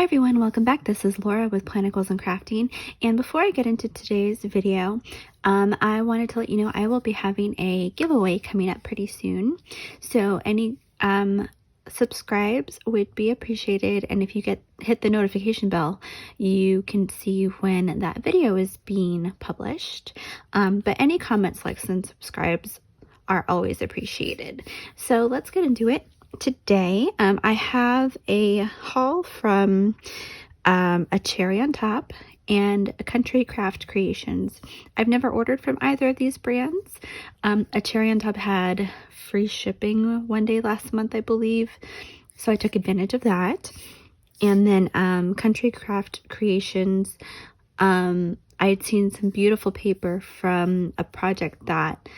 Hi everyone, welcome back. This is Laura with Planticles and Crafting, and before I get into today's video, I wanted to let you know I will be having a giveaway coming up pretty soon. So any subscribes would be appreciated, and if you hit the notification bell, you can see when that video is being published. But any comments, likes, and subscribes are always appreciated. So let's get into it. Today, I have a haul from acherryontop and countrycraftcreations. I've never ordered from either of these brands. Acherryontop had free shipping one day last month, I believe, so I took advantage of that. And then countrycraftcreations, I had seen some beautiful paper from a project that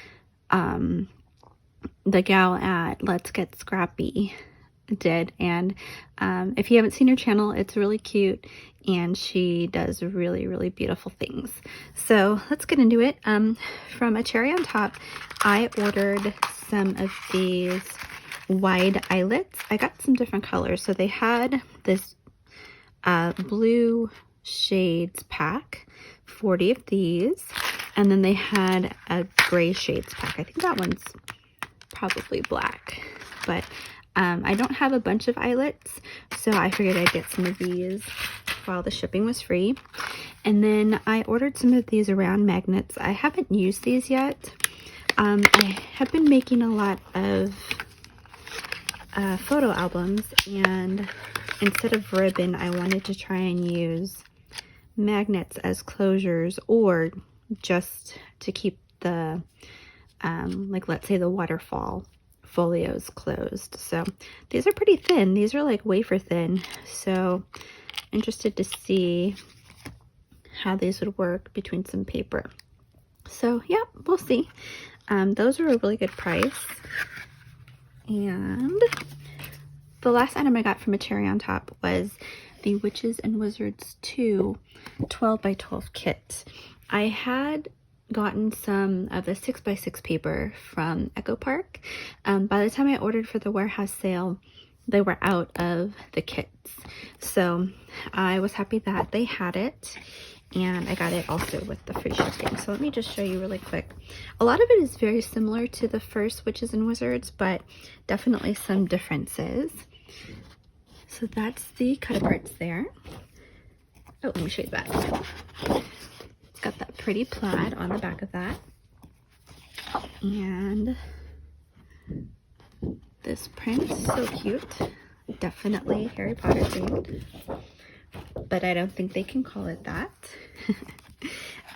the gal at Let's Get Scrappy did, and if you haven't seen her channel, it's really cute and she does really beautiful things. So let's get into it. From acherryontop, I ordered some of these wide eyelets. I got some different colors. So they had this blue shades pack, 40 of these, and then they had a gray shades pack. I think that one's probably black, but I don't have a bunch of eyelets, so I figured I'd get some of these while the shipping was free. And then I ordered some of these around magnets. I haven't used these yet. I have been making a lot of photo albums, and instead of ribbon, I wanted to try and use magnets as closures, or just to keep the like, let's say the waterfall folios closed. So these are pretty thin. These are like wafer thin. So interested to see how these would work between some paper. So yeah, we'll see. Those are a really good price. And the last item I got from acherryontop was the Witches and Wizards 2 12 by 12 kit. I had gotten some of the 6x6 paper from Echo Park. By the time I ordered for the warehouse sale, they were out of the kits. So I was happy that they had it, and I got it also with the free shipping. So let me just show you really quick. A lot of it is very similar to the first Witches and Wizards, but definitely some differences. So that's the cut aparts there. Oh, let me show you the back. It's got that pretty plaid on the back of that. And this print is so cute. Definitely Harry Potter themed, but I don't think they can call it that.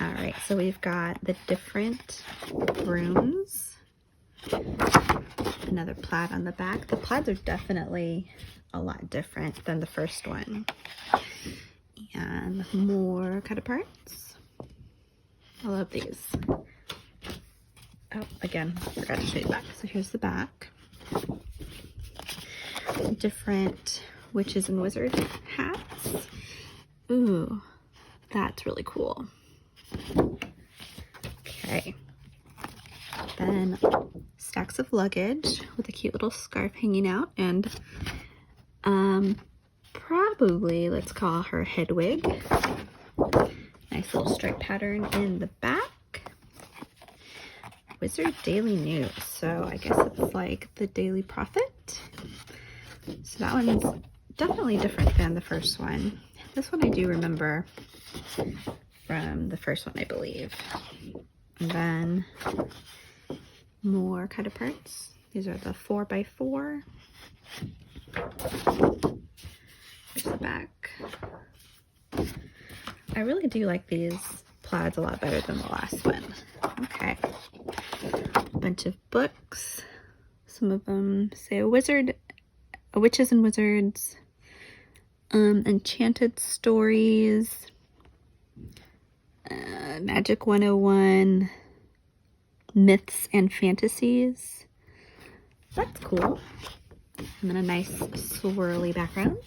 All right, so we've got the different rooms. Another plaid on the back. The plaids are definitely a lot different than the first one. And more cut aparts. I love these. Oh, again, forgot to show you the back. So here's the back. Different Witches and Wizard hats. Ooh, that's really cool. Okay. Then stacks of luggage with a cute little scarf hanging out, and probably, let's call her Hedwig. Nice little stripe pattern in the back. Wizard Daily News. So I guess it's like the Daily Prophet. So that one's definitely different than the first one. This one I do remember from the first one, I believe. And then more cut aparts. These are the 4x4. Here's the back. I really do like these plaids a lot better than the last one. Okay. A bunch of books. Some of them say Witches and Wizards, Enchanted Stories, Magic 101, Myths and Fantasies. That's cool. And then a nice swirly background.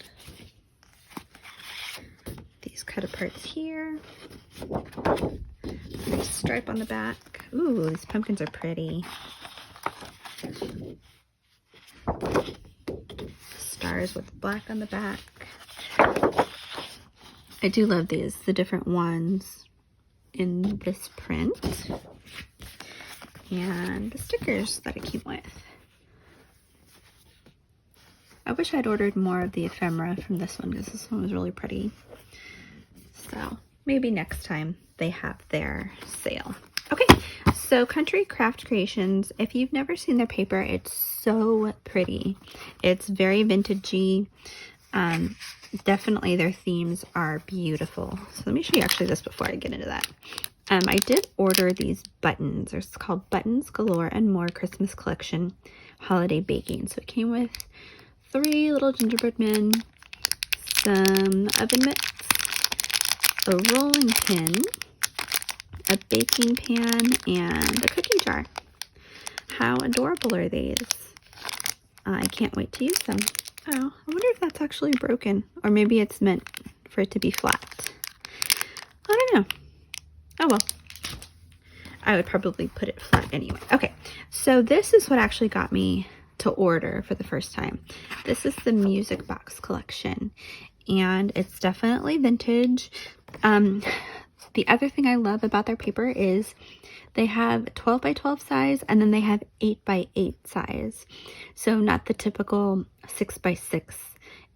These cut aparts here. Nice stripe on the back. Ooh, these pumpkins are pretty. Stars with black on the back. I do love these, the different ones in this print. And the stickers that it came with. I wish I'd ordered more of the ephemera from this one because this one was really pretty. So maybe next time they have their sale. Okay, so Country Craft Creations, if you've never seen their paper, it's so pretty. It's very vintagey. Definitely their themes are beautiful. So let me show you actually this before I get into that. I did order these buttons. It's called Buttons Galore and More Christmas Collection Holiday Baking. So it came with 3 little gingerbread men, some oven mitts, a rolling pin, a baking pan, and a cookie jar. How adorable are these? I can't wait to use them. Oh, I wonder if that's actually broken, or maybe it's meant for it to be flat. I don't know. Oh well. I would probably put it flat anyway. Okay, so this is what actually got me to order for the first time. This is the Music Box collection, and it's definitely vintage. The other thing I love about their paper is they have 12 by 12 size, and then they have 8 by 8 size. So not the typical 6 by 6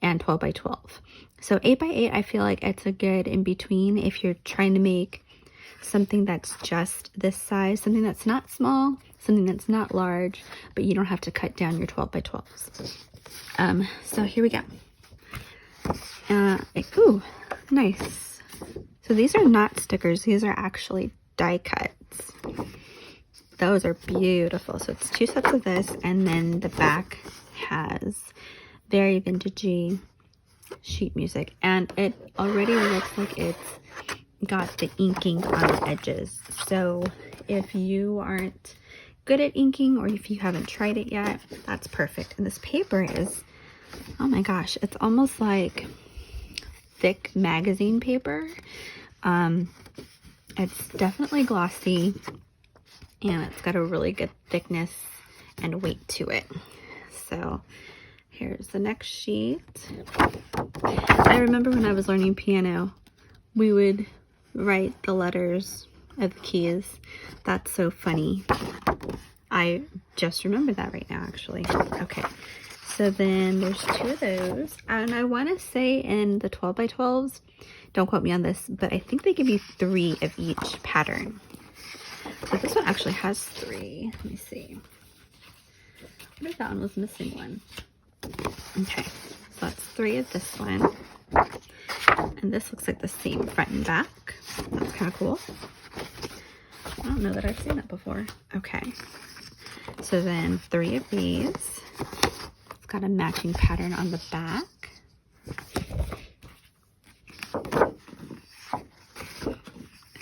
and 12 by 12. So 8 by 8, I feel like it's a good in between if you're trying to make something that's just this size, something that's not small, something that's not large, but you don't have to cut down your 12 by 12s. So here we go. Ooh, nice. So these are not stickers. These are actually die cuts. Those are beautiful. So it's 2 sets of this, and then the back has very vintagey sheet music, and it already looks like it's got the inking on the edges. So if you aren't good at inking, or if you haven't tried it yet, that's perfect. And this paper is, oh my gosh, it's almost like thick magazine paper. It's definitely glossy, and it's got a really good thickness and weight to it. So here's the next sheet. I remember when I was learning piano, we would write the letters of the keys. That's so funny. I just remember that right now, actually. Okay, so then there's 2 of those, and I want to say in the 12 by 12s, don't quote me on this, but I think they give you 3 of each pattern. So this one actually has 3. Let me see. I wonder if that one was missing one. Okay, so that's 3 of this one. And this looks like the same front and back. That's kind of cool. I don't know that I've seen that before. Okay, so then 3 of these. It's got a matching pattern on the back. I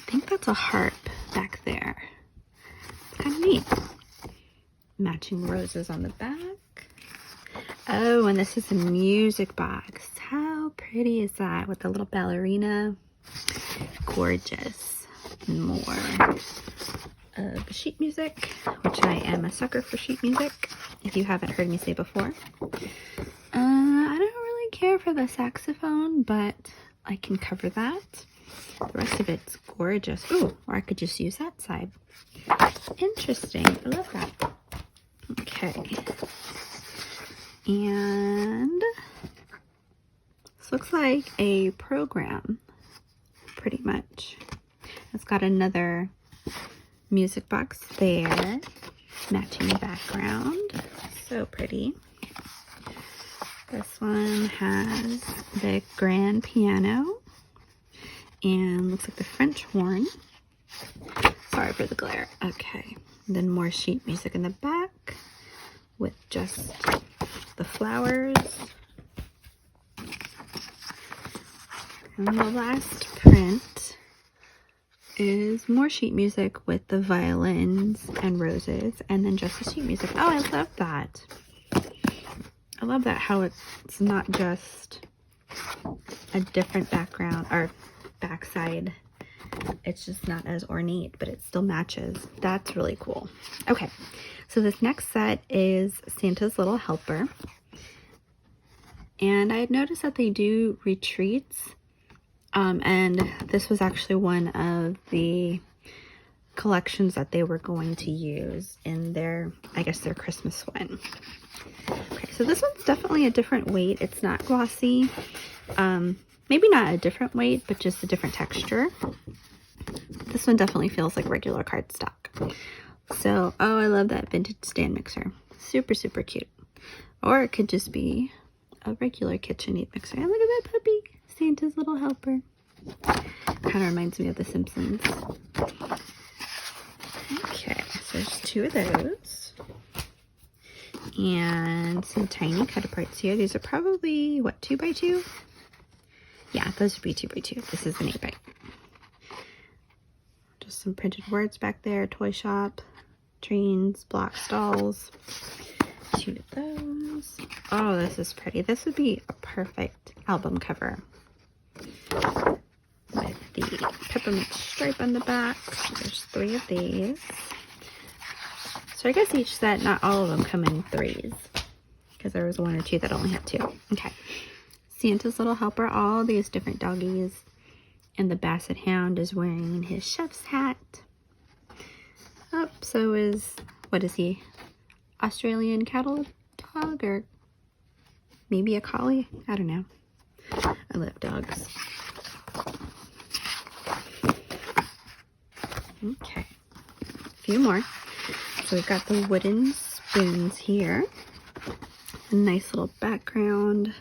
think that's a harp back there. It's kind of neat. Matching roses on the back. Oh, and this is a music box. How pretty is that with the little ballerina? Gorgeous. More of sheet music, which I am a sucker for sheet music, if you haven't heard me say before. I don't really care for the saxophone, but I can cover that. The rest of it's gorgeous. Ooh, or I could just use that side. Interesting. I love that. Okay. And this looks like a program, pretty much. It's got another music box there, matching background. So pretty. This one has the grand piano and looks like the French horn. Sorry for the glare. Okay. And then more sheet music in the back with just the flowers. And the last print is more sheet music with the violins and roses, and then just the sheet music. Oh, I love that. I love that, how it's not just a different background or backside. It's just not as ornate, but it still matches. That's really cool. Okay, so this next set is Santa's Little Helper. And I had noticed that they do retreats, and this was actually one of the collections that they were going to use in their, I guess, their Christmas one. Okay, so this one's definitely a different weight. It's not glossy. Maybe not a different weight, but just a different texture. This one definitely feels like regular cardstock. So, oh, I love that vintage stand mixer. Super, super cute. Or it could just be a regular KitchenAid mixer. And look at that puppy, Santa's little helper. Kind of reminds me of The Simpsons. Okay, so there's 2 of those. And some tiny cut aparts here. These are probably, what, 2x2? Yeah, those would be 2x2. This is an 8x. Just some printed words back there. Toy shop, trains, block stalls. 2 of those. Oh, this is pretty. This would be a perfect album cover. With the peppermint stripe on the back. There's 3 of these. So I guess each set, not all of them come in 3s. Because there was 1 or 2 that only had 2. Okay. Santa's little helper, all these different doggies. And the Basset Hound is wearing his chef's hat. Oh, so is, what is he? Australian cattle dog, or maybe a collie? I don't know. I love dogs. Okay. A few more. So we've got the wooden spoons here. A nice little background.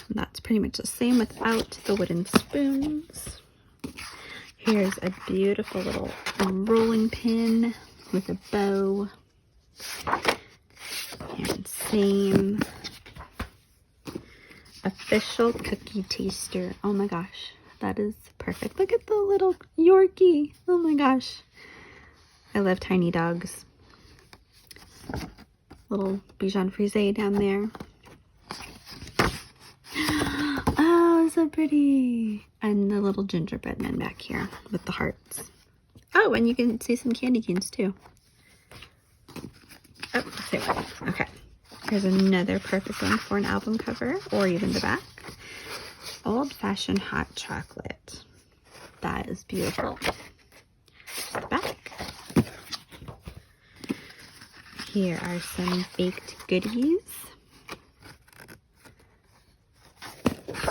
That's pretty much the same without the wooden spoons. Here's a beautiful little rolling pin with a bow. And same official cookie taster. Oh my gosh, that is perfect. Look at the little Yorkie. Oh my gosh. I love tiny dogs. Little Bichon Frise down there. Oh, so pretty. And the little gingerbread men back here with the hearts. Oh, and you can see some candy canes too. Oh, say what? Okay. Here's another perfect one for an album cover or even the back. Old-fashioned hot chocolate. That is beautiful. Here's the back. Here are some baked goodies.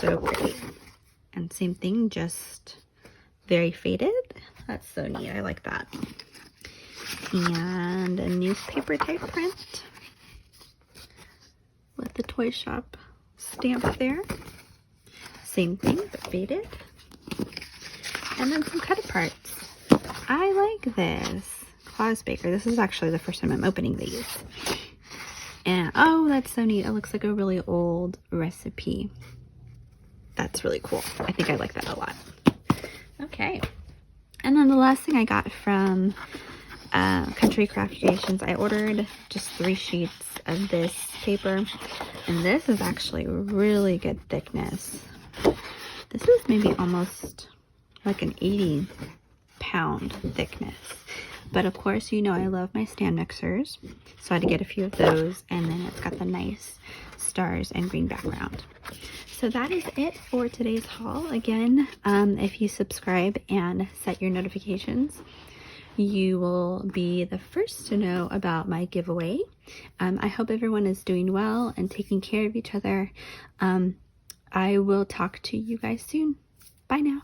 So pretty. And same thing, just very faded. That's so neat. I like that. And a newspaper type print with the toy shop stamp there. Same thing, but faded. And then some cut aparts. I like this. Claus Baker. This is actually the first time I'm opening these. And oh, that's so neat. It looks like a really old recipe. That's really cool. I think I like that a lot. Okay. And then the last thing I got from Countrycraftcreations, I ordered just 3 sheets of this paper. And this is actually really good thickness. This is maybe almost like an 80-pound thickness. But of course, you know I love my stand mixers. So I had to get a few of those. And then it's got the nice stars and green background. So that is it for today's haul. Again, if you subscribe and set your notifications, you will be the first to know about my giveaway. I hope everyone is doing well and taking care of each other. I will talk to you guys soon. Bye now.